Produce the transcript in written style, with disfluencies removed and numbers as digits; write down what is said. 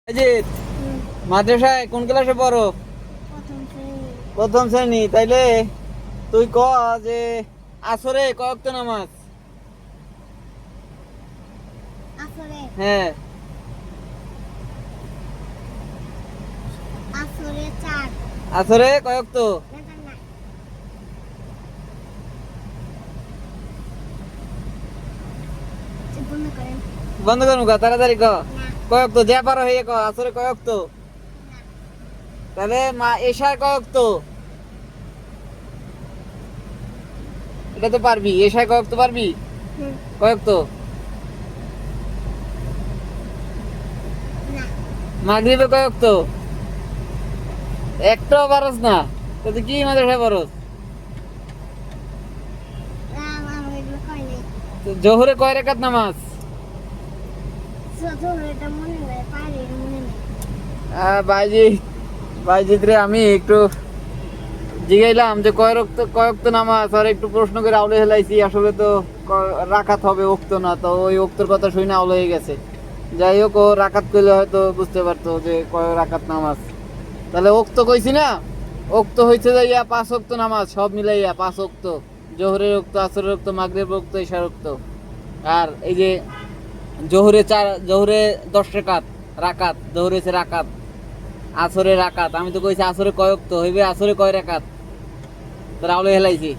অজিত, মাদ্রাসায় কোন ক্লাসে পড়ো? প্রথম শ্রেণী। তাইলে তুই ক যে আসরে কয় ওয়াক্ত নামাজ? হ্যাঁ। আসরে কয় ওয়াক্ত? বন্ধ করুন, তাড়াতাড়ি ক। কয় ওয়াক্ত? যা পারো হয়ে ক। আসরে কয় ওয়াক্ত? তাহলে এশার কয় ওয়াক্ত? এটা তো পারবি। এশায় কয় ওয়াক্ত পারবি? কয় ওয়াক্ত? মাগরিবে কয় ওয়াক্ত? একটাও পারস না? তো তুই কি মাদ্রাসায় পড়স? জোহরে কয় রাকাত নামাজ? বাইজিৎ রে আমি একটু জিগাইলাম যে কয় ওয়াক্ত নামাজ, আর একটু প্রশ্ন করে আউলে হেলাইছি। আসলে তো রাকাত হবে, ওক্ত না। তো ওই ওক্তর কথা শুনে আউলে হয়ে গেছে। যাই হোক, ও রাকাত করলে হয়তো বুঝতে পারতো যে কয় রাকাত নামাজ। তাহলে ওক্ত কইছি না, ওক্ত হইছে যাইয়া 5 ওক্ত নামাজ, সব মিলাইয়া 5 ওক্ত। জোহরের ওক্ত, আসরের ওক্ত, মাগরিবের ওক্ত, ইশার ওক্ত। আর এই যে জোহরে 10 রাকাত, রাকাত জোহরে হচ্ছে রাকাত, আসরে রাকাত। আমি তো কইছি আসরে কয় ওক্ত হইবে, আসরে কয় রাকাত, তাহলে আউলে হেলাইছি।